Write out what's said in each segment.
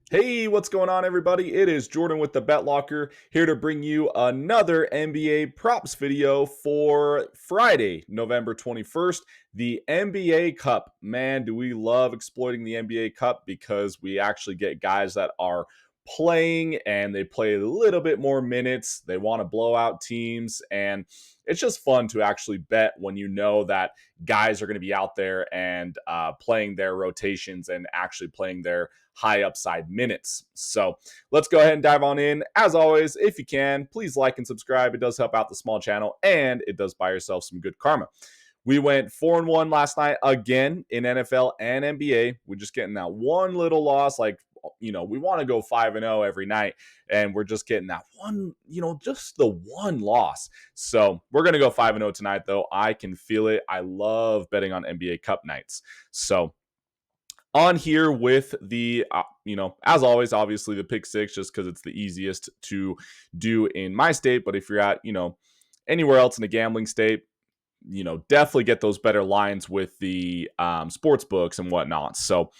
Hey, what's going on, everybody? It is Jordan with the Bet Locker here to bring you another NBA props video for Friday, November 21st, the NBA Cup. Man, do we love exploiting the NBA Cup because we actually get guys that are playing and they play a little bit more minutes. They want to blow out teams, and it's just fun to actually bet when you know that guys are going to be out there and playing their rotations and actually playing their high upside minutes. So let's go ahead and dive on in. As always, if you can, please like and subscribe. It does help out the small channel and it does buy yourself some good karma. We went 4-1 last night again in NFL and NBA. We're just getting that one little loss. We want to go 5-0 every night, and we're just getting that one, just the one loss. So we're going to go 5-0 tonight, though. I can feel it. I love betting on NBA Cup nights. So on here with the, as always, obviously the pick six, just because it's the easiest to do in my state. But if you're at, anywhere else in a gambling state, definitely get those better lines with the sports books and whatnot. So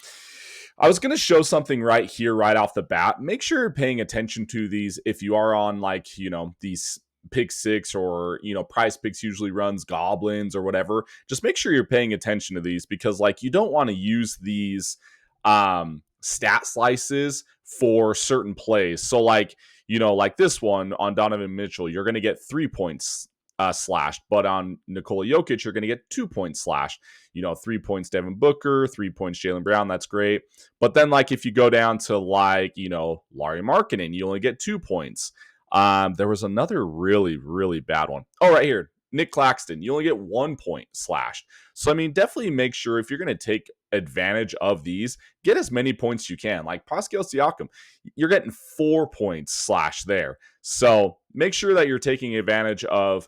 I was going to show something right here, right off the bat. Make sure you're paying attention to these if you are on these pick six or price picks usually runs goblins or whatever. Just make sure you're paying attention to these because you don't want to use these stat slices for certain plays. So like this one on Donovan Mitchell, you're going to get 3 points slashed, but on Nikola Jokic, you're going to get 2 points slashed. 3 points Devin Booker, 3 points Jaylen Brown. That's great. But then if you go down to Larry Markkinen, you only get 2 points. There was another really, really bad one. Oh, right here. Nick Claxton, you only get 1 point slashed. So, definitely make sure if you're going to take advantage of these, get as many points as you can. Like Pascal Siakam, you're getting 4 points slashed there. So make sure that you're taking advantage of,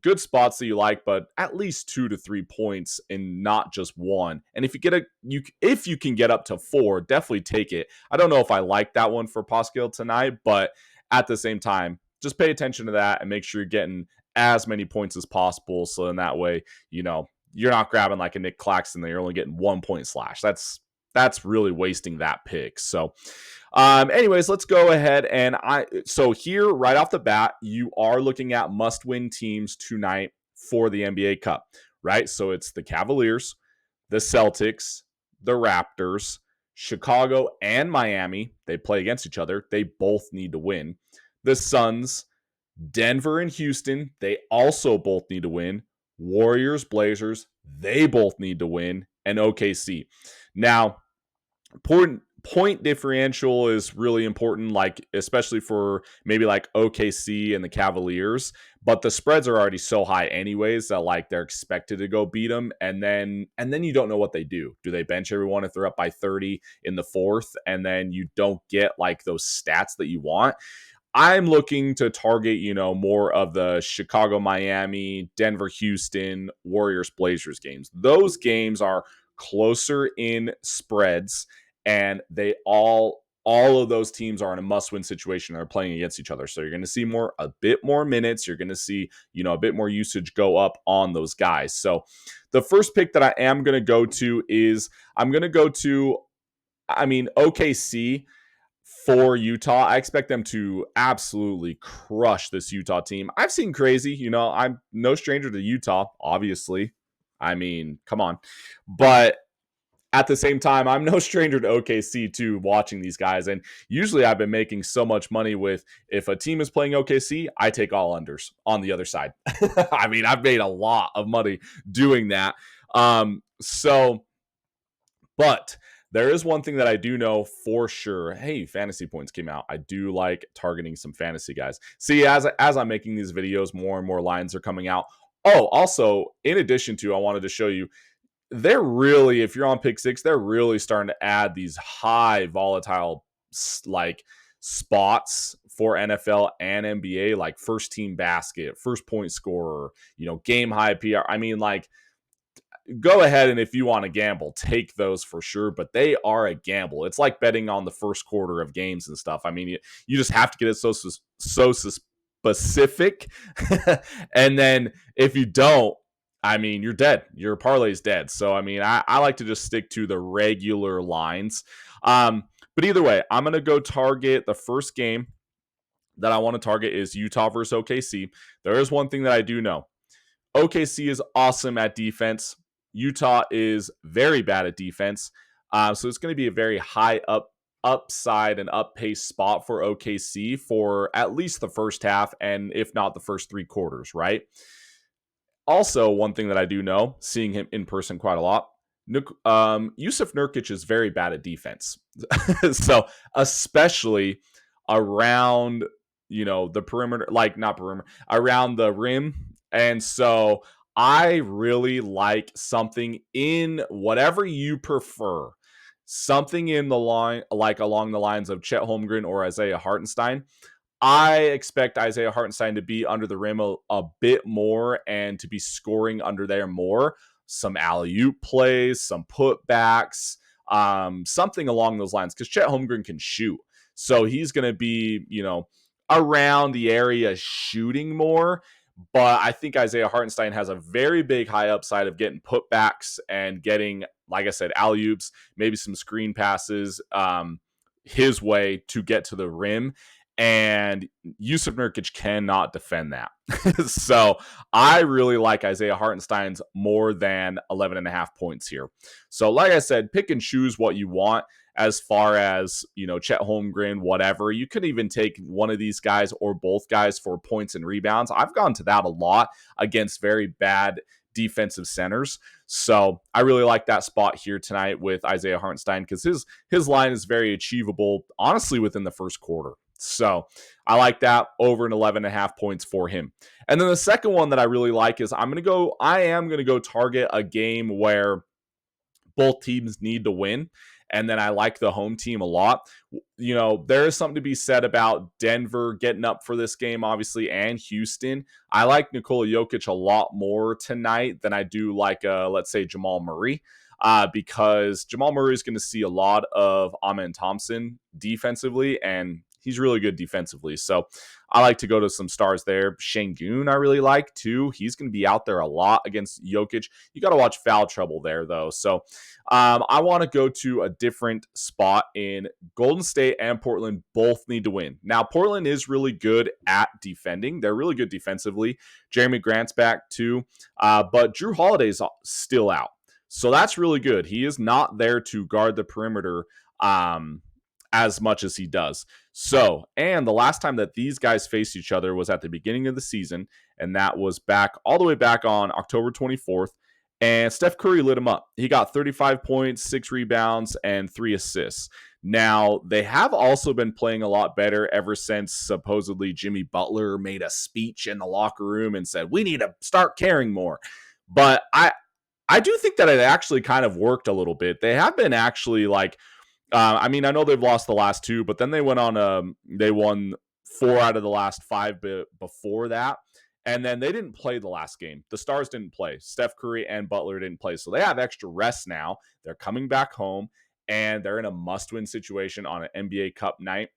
good spots that you like, but at least 2 to 3 points and not just one. And if you can get up to 4, definitely take it. I don't know if I like that one for Pascal tonight, but at the same time, just pay attention to that and make sure you're getting as many points as possible. So in that way, you're not grabbing like a Nick Claxton that you're only getting 1 point slash. That's really wasting that pick. So anyways, let's go ahead so here right off the bat, you are looking at must-win teams tonight for the NBA Cup, right? So it's the Cavaliers, the Celtics, the Raptors, Chicago and Miami. They play against each other. They both need to win. The Suns, Denver and Houston, they also both need to win. Warriors, Blazers, they both need to win. And OKC. Now, point differential is really important, especially for maybe OKC and the Cavaliers. But the spreads are already so high anyways that they're expected to go beat them, and then you don't know what they do. Do they bench everyone if they're up by 30 in the fourth, and then you don't get those stats that you want? I'm looking to target, more of the Chicago, Miami, Denver, Houston, Warriors, Blazers games. Those games are closer in spreads, and they all of those teams are in a must-win situation. They're playing against each other. So you're going to see a bit more minutes. You're going to see, a bit more usage go up on those guys. So the first pick that I am going to go to is OKC for Utah. I expect them to absolutely crush this Utah team. I've seen crazy, I'm no stranger to Utah, obviously. Come on. But at the same time, I'm no stranger to OKC too, watching these guys. And usually I've been making so much money with if a team is playing OKC, I take all unders on the other side. I've made a lot of money doing that. But there is one thing that I do know for sure. Hey, fantasy points came out. I do like targeting some fantasy guys. See, as I'm making these videos, more and more lines are coming out. Oh, also, in addition to, I wanted to show you, they're really, if you're on pick six, they're really starting to add these high volatile spots for NFL and NBA, like first team basket, first point scorer, game high PR. Go ahead and if you want to gamble, take those for sure, but they are a gamble. It's like betting on the first quarter of games and stuff. You just have to get it so specific. And then if you don't, you're dead. Your parlay's dead. So, I like to just stick to the regular lines. But either way, I'm going to go target the first game that I want to target is Utah versus OKC. There is one thing that I do know. OKC is awesome at defense. Utah is very bad at defense. So it's going to be a very high upside and up pace spot for OKC for at least the first half, and if not the first three quarters, right? Also, one thing that I do know, seeing him in person quite a lot, Yusuf Nurkic is very bad at defense. So especially around, the perimeter, like not perimeter, around the rim. And so I really like something in whatever you prefer. Something in the line, like along the lines of Chet Holmgren or Isaiah Hartenstein. I expect Isaiah Hartenstein to be under the rim a bit more and to be scoring under there more. Some alley-oop plays, some putbacks, something along those lines. Because Chet Holmgren can shoot. So he's going to be, around the area shooting more. But I think Isaiah Hartenstein has a very big high upside of getting putbacks and getting, like I said, alley-oops, maybe some screen passes his way to get to the rim. And Yusuf Nurkic cannot defend that. So I really like Isaiah Hartenstein's more than 11.5 points here. So like I said, pick and choose what you want as far as, Chet Holmgren, whatever. You could even take one of these guys or both guys for points and rebounds. I've gone to that a lot against very bad defensive centers. So I really like that spot here tonight with Isaiah Hartenstein because his line is very achievable, honestly, within the first quarter. So I like that over an 11.5 points for him. And then the second one that I really like is I am going to go target a game where both teams need to win. And then I like the home team a lot. There is something to be said about Denver getting up for this game, obviously, and Houston. I like Nikola Jokic a lot more tonight than I do like, let's say, Jamal Murray. Because Jamal Murray is going to see a lot of Amen Thompson defensively, and he's really good defensively. So I like to go to some stars there. Şengün I really like too. He's going to be out there a lot against Jokic. You got to watch foul trouble there though. So I want to go to a different spot in Golden State and Portland. Both need to win. Now Portland is really good at defending. They're really good defensively. Jeremy Grant's back too. But Jrue Holiday's still out. So that's really good. He is not there to guard the perimeter as much as he does. So, and the last time that these guys faced each other was at the beginning of the season, and that was all the way back on October 24th, and Steph Curry lit him up. He got 35 points, 6 rebounds, and 3 assists. Now, they have also been playing a lot better ever since supposedly Jimmy Butler made a speech in the locker room and said, we need to start caring more. But I do think that it actually kind of worked a little bit. They have been actually like, I know they've lost the last 2, but then they went on, they won 4 out of the last 5 before that. And then they didn't play the last game. The Stars didn't play. Steph Curry and Butler didn't play. So they have extra rest now. They're coming back home, and they're in a must-win situation on an NBA Cup night.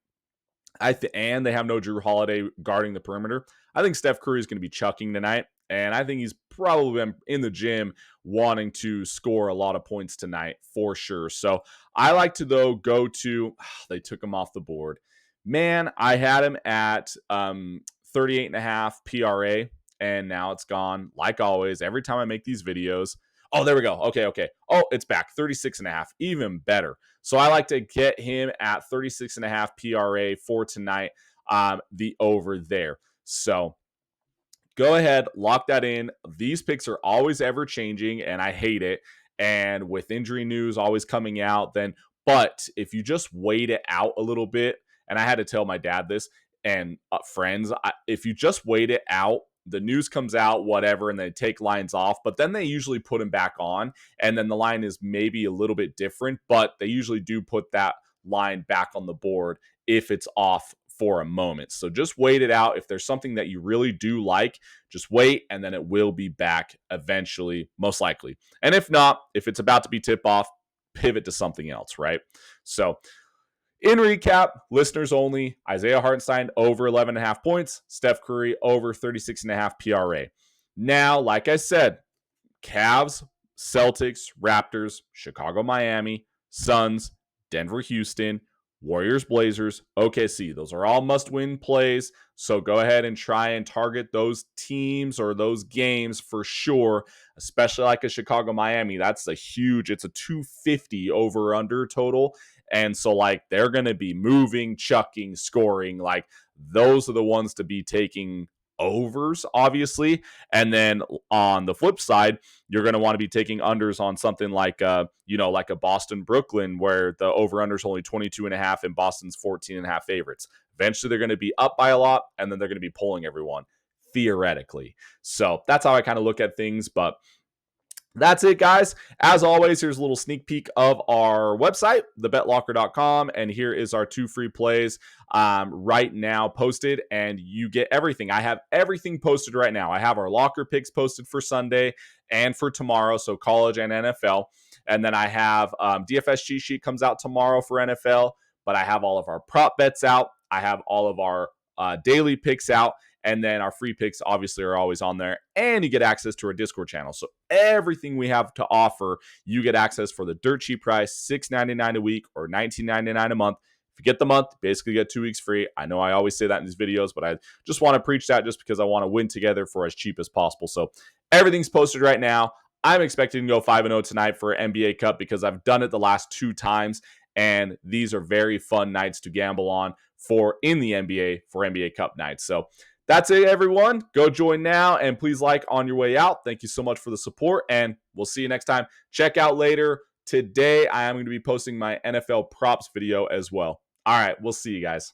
And they have no Jrue Holiday guarding the perimeter. I think Steph Curry is going to be chucking tonight. And I think he's probably been in the gym wanting to score a lot of points tonight for sure. So I like to, though, go to, they took him off the board. Man, I had him at 38.5 PRA, and now it's gone. Like always, every time I make these videos. Oh, there we go. Okay. Oh, it's back. 36.5. Even better. So I like to get him at 36.5 PRA for tonight, the over there. So go ahead, lock that in. These picks are always ever changing, and I hate it. And with injury news always coming out, but if you just wait it out a little bit, and I had to tell my dad this and friends, if you just wait it out, the news comes out, whatever, and they take lines off, but then they usually put them back on, and then the line is maybe a little bit different, but they usually do put that line back on the board if it's off for a moment. So just wait it out. If there's something that you really do like, just wait, and then it will be back eventually, most likely. And if not, if it's about to be tip off, pivot to something else, right? So in recap, listeners only, Isaiah Hartenstein over 11.5 points, Steph Curry over 36.5 PRA. Now, like I said, Cavs, Celtics, Raptors, Chicago, Miami, Suns, Denver, Houston, Warriors, Blazers, OKC. Those are all must-win plays. So go ahead and try and target those teams or those games for sure, especially like a Chicago Miami. That's it's a 250 over under total. And so like they're going to be moving, chucking, scoring. Like those are the ones to be taking overs, obviously. And then on the flip side, you're going to want to be taking unders on something like like a Boston Brooklyn, where the over under is only 22.5 and Boston's 14.5 favorites. Eventually they're going to be up by a lot, and then they're going to be pulling everyone theoretically. So that's how I kind of look at things. But that's it, guys. As always, here's a little sneak peek of our website, thebetlocker.com, and here is our 2 free plays right now posted, and you get everything. I have everything posted right now. I have our locker picks posted for Sunday and for tomorrow, so college and NFL, and then I have DFS cheat sheet comes out tomorrow for NFL, but I have all of our prop bets out. I have all of our daily picks out. And then our free picks obviously are always on there. And you get access to our Discord channel. So everything we have to offer, you get access for the dirt cheap price, $6.99 a week or $19.99 a month. If you get the month, basically get 2 weeks free. I know I always say that in these videos, but I just want to preach that just because I want to win together for as cheap as possible. So everything's posted right now. I'm expecting to go 5-0 tonight for NBA Cup because I've done it the last 2 times. And these are very fun nights to gamble on in the NBA for NBA Cup nights. So that's it, everyone. Go join now, and please like on your way out. Thank you so much for the support, and we'll see you next time. Check out later today. I am going to be posting my NFL props video as well. All right, we'll see you guys.